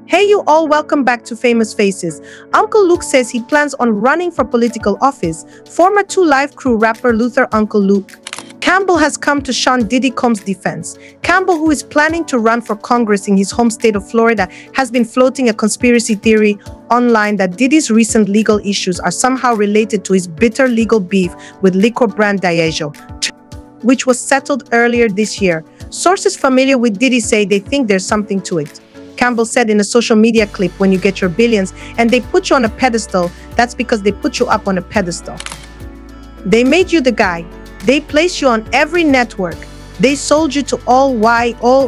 Hey you all, welcome back to Famous Faces. Uncle Luke says he plans on running for political office. Former 2 Live Crew rapper Luther Uncle Luke Campbell has come to Sean Diddy Combs' defense. Campbell, who is planning to run for Congress in his home state of Florida, has been floating a conspiracy theory online that Diddy's recent legal issues are somehow related to his bitter legal beef with liquor brand Diageo, which was settled earlier this year. Sources familiar with Diddy say they think there's something to it. Campbell said in a social media clip, "When you get your billions and they put you on a pedestal, that's because they put you up on a pedestal. They made you the guy. They placed you on every network. They sold you to all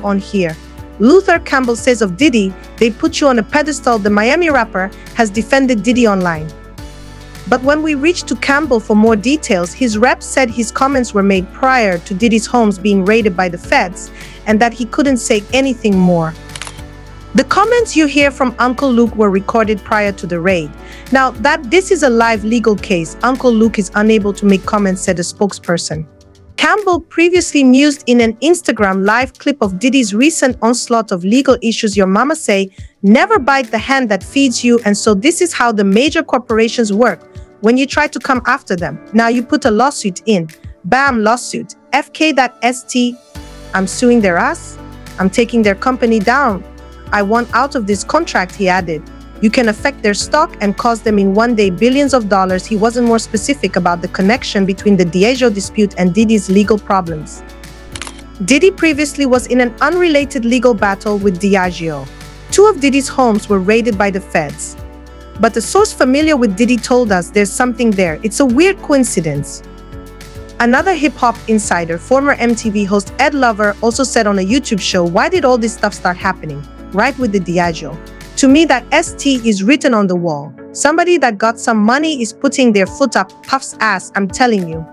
on here." Luther Campbell says of Diddy, "They put you on a pedestal." The Miami rapper has defended Diddy online. But when we reached to Campbell for more details, his rep said his comments were made prior to Diddy's homes being raided by the feds and that he couldn't say anything more. The comments you hear from Uncle Luke were recorded prior to the raid. Now that this is a live legal case, Uncle Luke is unable to make comments, said a spokesperson. Campbell previously mused in an Instagram live clip of Diddy's recent onslaught of legal issues. "Your mama say, never bite the hand that feeds you, and so this is how the major corporations work. When you try to come after them, now you put a lawsuit in. Bam, lawsuit. FK.st. I'm suing their ass. I'm taking their company down. I want out of this contract," he added. "You can affect their stock and cost them in one day billions of dollars." He wasn't more specific about the connection between the Diageo dispute and Diddy's legal problems. Diddy previously was in an unrelated legal battle with Diageo. 2 of Diddy's homes were raided by the feds. But a source familiar with Diddy told us there's something there. It's a weird coincidence. Another hip-hop insider, former MTV host Ed Lover, also said on a YouTube show, "Why did all this stuff start happening right with the Diageo? To me, that ST is written on the wall. Somebody that got some money is putting their foot up Puff's ass, I'm telling you."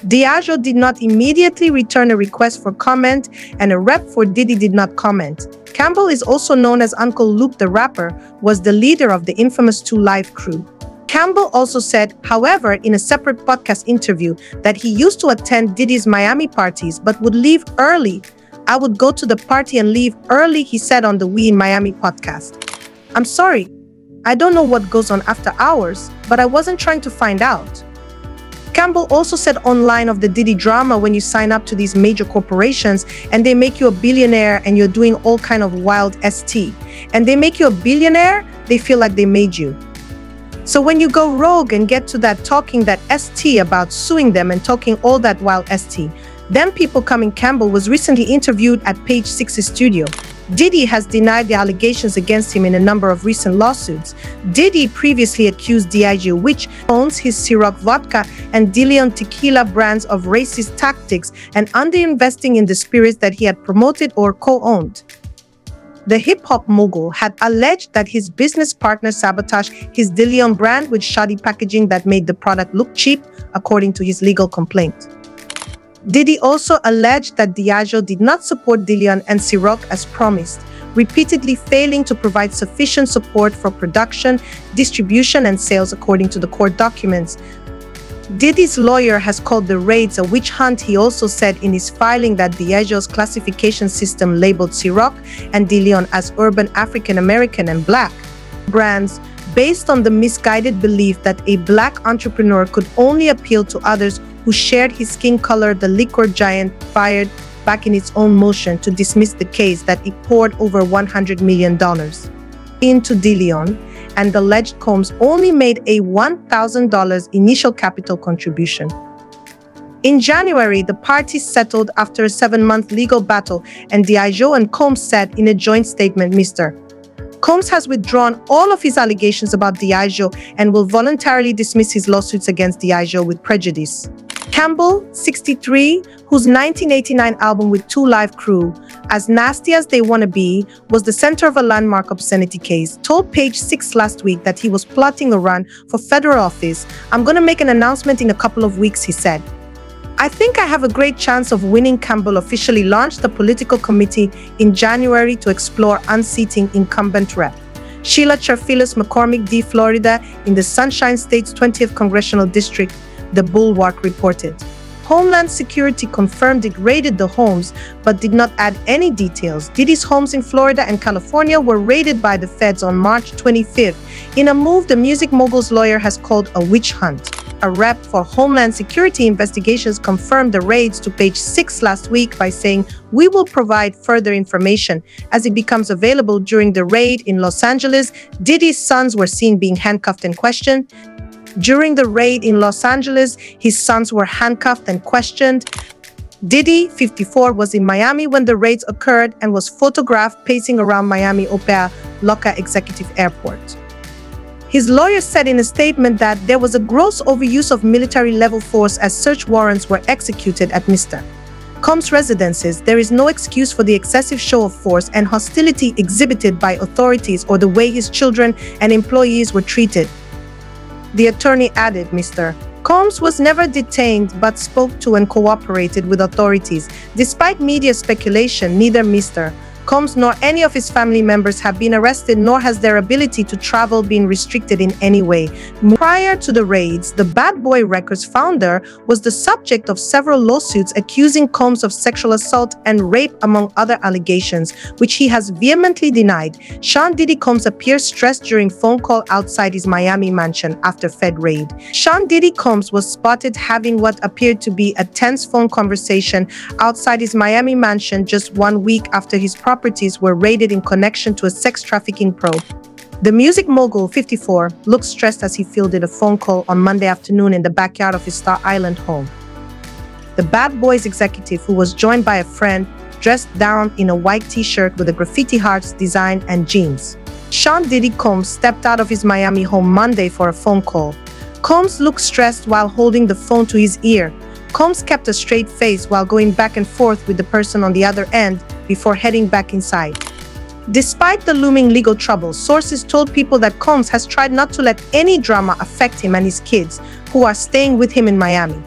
Diageo did not immediately return a request for comment, and a rep for Diddy did not comment. Campbell is also known as Uncle Luke the rapper, was the leader of the infamous 2 Live Crew. Campbell also said, however, in a separate podcast interview, that he used to attend Diddy's Miami parties but would leave early. "I would go to the party and leave early," he said on the We in Miami podcast. "I'm sorry, I don't know what goes on after hours, but I wasn't trying to find out." Campbell also said online of the Diddy drama, when you sign up to these major corporations and they make you a billionaire and you're doing all kind of wild ST, and they make you a billionaire, they feel like they made you. So when you go rogue and get to that talking that ST about suing them and talking all that wild ST, then people coming. Campbell was recently interviewed at Page Six's studio. Diddy has denied the allegations against him in a number of recent lawsuits. Diddy previously accused Diageo, which owns his Ciroc vodka and De Leon tequila brands, of racist tactics and underinvesting in the spirits that he had promoted or co-owned. The hip-hop mogul had alleged that his business partner sabotaged his De Leon brand with shoddy packaging that made the product look cheap, according to his legal complaint. Diddy also alleged that Diageo did not support De Leon and Ciroc as promised, repeatedly failing to provide sufficient support for production, distribution, and sales, according to the court documents. Diddy's lawyer has called the raids a witch hunt. He also said in his filing that Diageo's classification system labeled Ciroc and De Leon as urban African American and Black brands based on the misguided belief that a Black entrepreneur could only appeal to others who shared his skin color. The liquor giant fired back in its own motion to dismiss the case that it poured over $100 million into De Leon, and alleged Combs only made a $1,000 initial capital contribution. In January, the parties settled after a 7-month legal battle, and Diageo and Combs said in a joint statement, "Mr. Combs has withdrawn all of his allegations about Diageo and will voluntarily dismiss his lawsuits against Diageo with prejudice." Campbell, 63, whose 1989 album with 2 Live Crew, As Nasty as They Wanna Be, was the center of a landmark obscenity case, told Page Six last week that he was plotting a run for federal office. "I'm gonna make an announcement in a couple of weeks," he said. "I think I have a great chance of winning." Campbell officially launched the political committee in January to explore unseating incumbent Rep. Sheila Cherfilos McCormick D. Florida in the Sunshine State's 20th Congressional District, the Bulwark reported. Homeland Security confirmed it raided the homes, but did not add any details. Diddy's homes in Florida and California were raided by the feds on March 25th, in a move the music mogul's lawyer has called a witch hunt. A rep for Homeland Security Investigations confirmed the raids to Page 6 last week by saying, "We will provide further information as it becomes available." During the raid in Los Angeles, Diddy's sons were seen being handcuffed and questioned. During the raid in Los Angeles, his sons were handcuffed and questioned. Diddy, 54, was in Miami when the raids occurred and was photographed pacing around Miami Opera Loca Executive Airport. His lawyer said in a statement that there was a gross overuse of military-level force as search warrants were executed at Mr. Combs' residences. There is no excuse for the excessive show of force and hostility exhibited by authorities or the way his children and employees were treated. The attorney added, Mr. Combs was never detained but spoke to and cooperated with authorities. Despite media speculation, neither Mr. Combs nor any of his family members have been arrested, nor has their ability to travel been restricted in any way. Prior to the raids, the Bad Boy Records founder was the subject of several lawsuits accusing Combs of sexual assault and rape, among other allegations, which he has vehemently denied. Sean Diddy Combs appears stressed during phone call outside his Miami mansion after Fed raid. Sean Diddy Combs was spotted having what appeared to be a tense phone conversation outside his Miami mansion just 1 week after his properties were raided in connection to a sex trafficking probe. The music mogul, 54, looked stressed as he fielded a phone call on Monday afternoon in the backyard of his Star Island home. The Bad Boys executive, who was joined by a friend, dressed down in a white t-shirt with a graffiti hearts design and jeans. Sean Diddy Combs stepped out of his Miami home Monday for a phone call. Combs looked stressed while holding the phone to his ear. Combs kept a straight face while going back and forth with the person on the other end before heading back inside. Despite the looming legal troubles, sources told People that Combs has tried not to let any drama affect him and his kids, who are staying with him in Miami.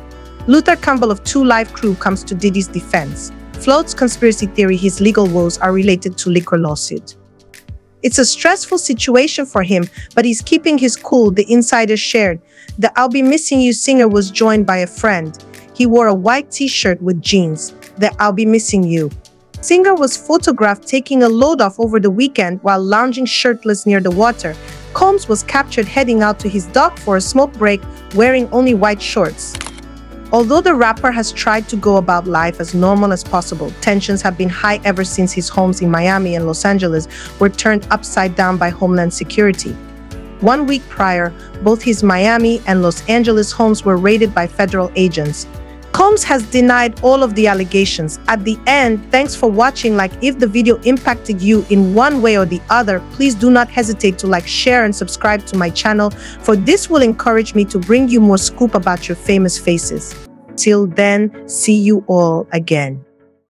Luther Campbell of 2 Live Crew comes to Diddy's defense. Floats conspiracy theory his legal woes are related to liquor lawsuit. It's a stressful situation for him, but he's keeping his cool, the insider shared. The I'll Be Missing You singer was joined by a friend. He wore a white t-shirt with jeans. The I'll Be Missing You singer was photographed taking a load off over the weekend while lounging shirtless near the water. Combs was captured heading out to his dock for a smoke break, wearing only white shorts. Although the rapper has tried to go about life as normal as possible, tensions have been high ever since his homes in Miami and Los Angeles were turned upside down by Homeland Security. 1 week prior, both his Miami and Los Angeles homes were raided by federal agents. Combs has denied all of the allegations. At the end, thanks for watching. If the video impacted you in one way or the other, please do not hesitate to like, share, and subscribe to my channel, for this will encourage me to bring you more scoop about your famous faces. Till then, see you all again.